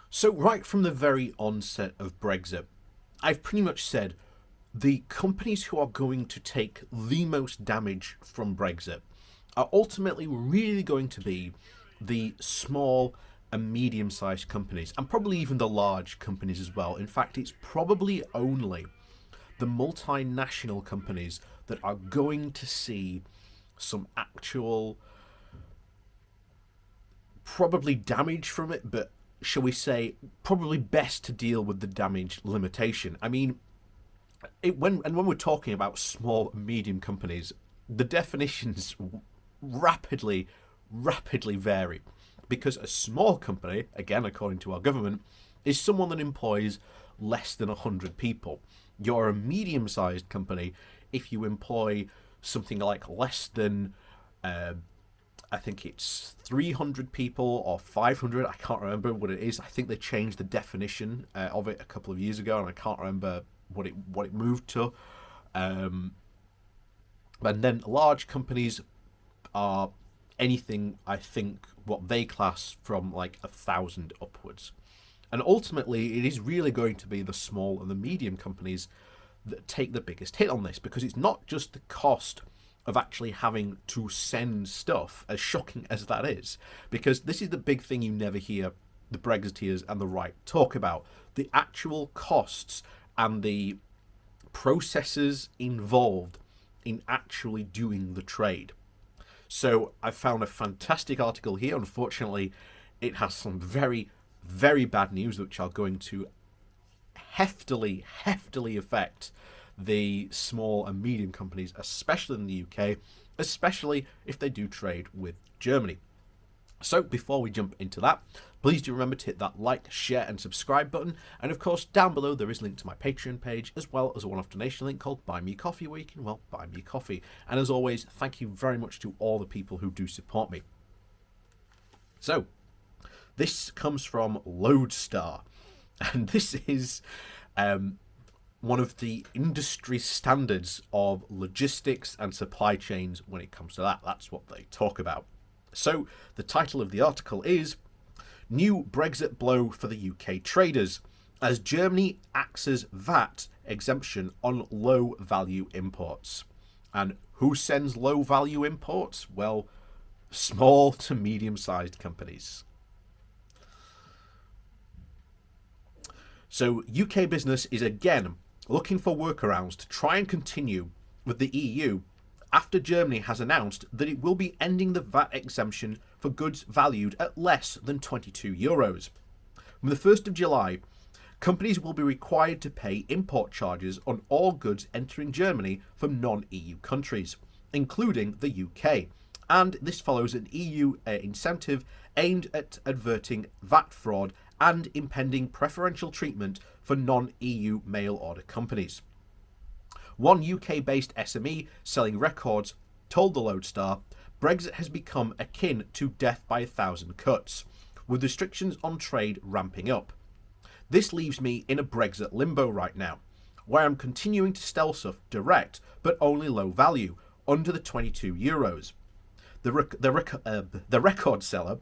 So, right from the very onset of Brexit, I've pretty much said the companies who are going to take the most damage from Brexit are ultimately really going to be the small and medium sized companies, and probably even the large companies as well. In fact, it's probably only the multinational companies that are going to see some actual, probably damage from it, but shall we say, probably best to deal with the damage limitation. I mean, when we're talking about small and medium companies, the definitions rapidly vary, because a small company, again according to our government, is someone that employs less than 100 people. You're a medium-sized company if you employ something like less than I think it's 300 people or 500. I can't remember what it is. I think they changed the definition of it a couple of years ago, and I can't remember what it moved to. And then large companies are anything, I think, what they class from like 1,000 upwards. And ultimately, it is really going to be the small and the medium companies that take the biggest hit on this, because it's not just the cost of actually having to send stuff, as shocking as that is, because this is the big thing you never hear the Brexiteers and the right talk about: the actual costs and the processes involved in actually doing the trade. So I found a fantastic article here. Unfortunately, it has some very bad news, which are going to heftily affect the small and medium companies, especially in the UK, especially if they do trade with Germany. So before we jump into that, please do remember to hit that like, share and subscribe button. And of course, down below there is a link to my Patreon page, as well as a one-off donation link called Buy Me Coffee, where you can, well, buy me coffee. And as always, thank you very much to all the people who do support me. So, this comes from Lodestar, and this is one of the industry standards of logistics and supply chains when it comes to that. That's what they talk about. So the title of the article is New Brexit Blow for the UK Traders, as Germany axes VAT exemption on low value imports. And who sends low value imports? Well, small to medium sized companies. So UK business is again looking for workarounds to try and continue with the EU after Germany has announced that it will be ending the VAT exemption for goods valued at less than €22. From the 1st of July, companies will be required to pay import charges on all goods entering Germany from non-EU countries, including the UK. And this follows an EU incentive aimed at averting VAT fraud and impending preferential treatment for non-EU mail order companies. One UK-based SME selling records told the Lodestar, Brexit has become akin to death by 1,000 cuts, with restrictions on trade ramping up. This leaves me in a Brexit limbo right now, where I'm continuing to sell stuff direct, but only low value, under the €22. The record seller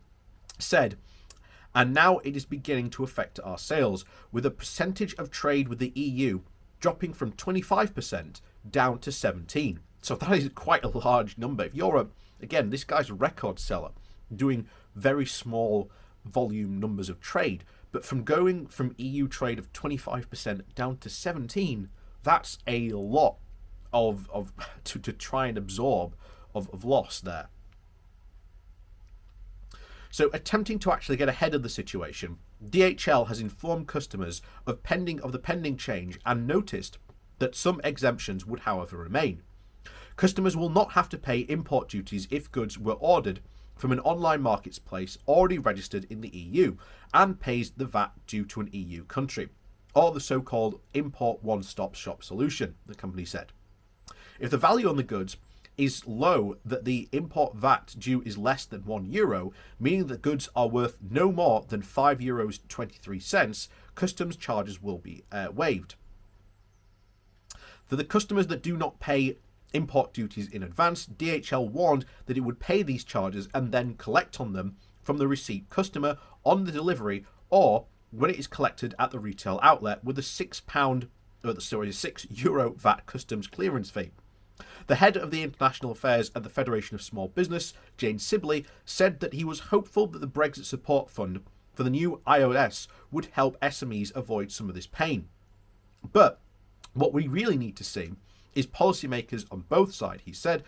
said, and now it is beginning to affect our sales, with a percentage of trade with the EU dropping from 25% down to 17%. So that is quite a large number. If you're again, this guy's a record seller doing very small volume numbers of trade, but from going from EU trade of 25% down to 17%, that's a lot of to try and absorb of loss there. So, attempting to actually get ahead of the situation, DHL has informed customers of the pending change and noticed that some exemptions would, however, remain. Customers will not have to pay import duties if goods were ordered from an online marketplace already registered in the EU and pays the VAT due to an EU country, or the so-called import one-stop shop solution, the company said. If the value on the goods is low, that the import VAT due is less than €1, meaning that goods are worth no more than €5.23, customs charges will be waived. For the customers that do not pay import duties in advance, DHL warned that it would pay these charges and then collect on them from the receipt customer on the delivery, or when it is collected at the retail outlet with a €6 VAT customs clearance fee. The head of the International Affairs at the Federation of Small Business, Jane Sibley, said that he was hopeful that the Brexit Support Fund for the new iOS would help SMEs avoid some of this pain. But what we really need to see is policymakers on both sides, he said,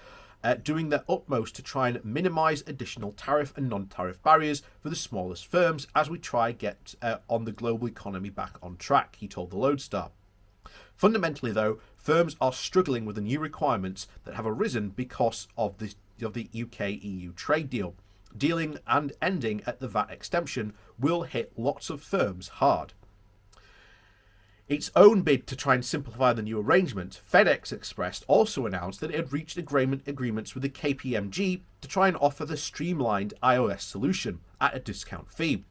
doing their utmost to try and minimise additional tariff and non-tariff barriers for the smallest firms as we try to get on the global economy back on track, he told the Lodestar. Fundamentally, though, firms are struggling with the new requirements that have arisen because of the UK-EU trade deal. Dealing and ending at the VAT exemption will hit lots of firms hard. Its own bid to try and simplify the new arrangement, FedEx Express also announced that it had reached agreements with the KPMG to try and offer the streamlined iOS solution at a discount fee,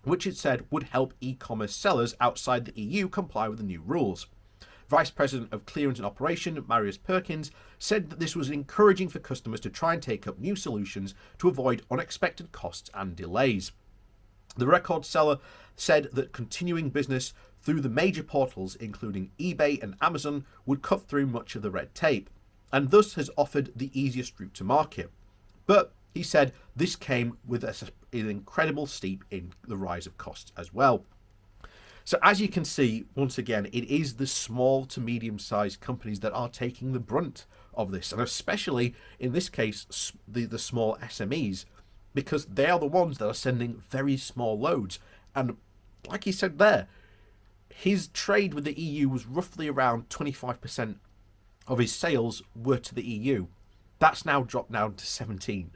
which it said would help e-commerce sellers outside the EU comply with the new rules. Vice President of Clearance and Operation, Marius Perkins, said that this was encouraging for customers to try and take up new solutions to avoid unexpected costs and delays. The record seller said that continuing business through the major portals, including eBay and Amazon, would cut through much of the red tape, and thus has offered the easiest route to market. But he said this came with an incredible steep in the rise of costs as well. So as you can see, once again, it is the small to medium-sized companies that are taking the brunt of this, and especially in this case, the small SMEs, because they are the ones that are sending very small loads. And like he said there, his trade with the EU was roughly around 25% of his sales were to the EU. That's now dropped down to 17%.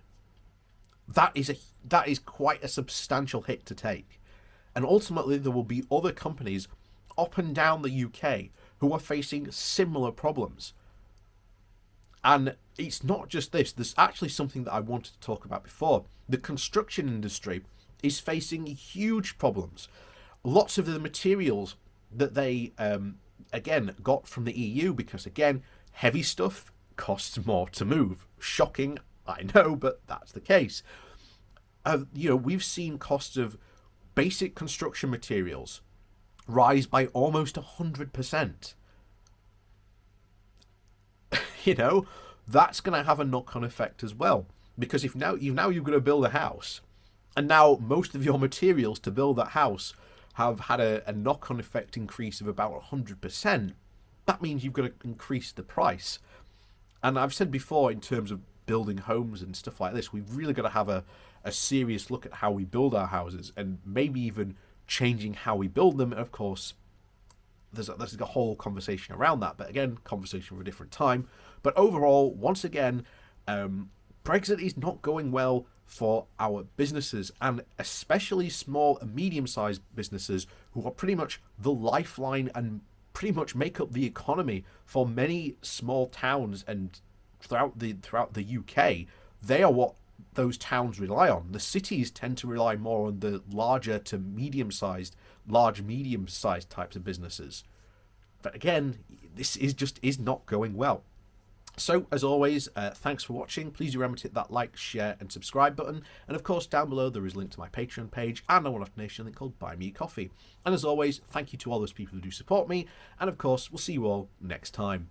That is quite a substantial hit to take. And ultimately, there will be other companies up and down the UK who are facing similar problems. And it's not just this. There's actually something that I wanted to talk about before. The construction industry is facing huge problems. Lots of the materials that they, again, got from the EU, because, again, heavy stuff costs more to move. Shocking, I know, but that's the case. We've seen costs of basic construction materials rise by almost 100%. That's going to have a knock-on effect as well. Because if now you're going to build a house, and now most of your materials to build that house have had a knock-on effect increase of about 100%, that means you've got to increase the price. And I've said before, in terms of building homes and stuff like this, we've really got to have a serious look at how we build our houses, and maybe even changing how we build them. And of course, there's a whole conversation around that, but again, conversation for a different time. But overall, once again, Brexit is not going well for our businesses, and especially small and medium-sized businesses who are pretty much the lifeline and pretty much make up the economy for many small towns and throughout the UK. They are what those towns rely on. The cities tend to rely more on the larger to medium-sized types of businesses. But again, this is not going well. So, as always, thanks for watching. Please do remember to hit that like, share, and subscribe button. And of course, down below there is a link to my Patreon page and a one-off donation link called Buy Me a Coffee. And as always, thank you to all those people who do support me. And of course, we'll see you all next time.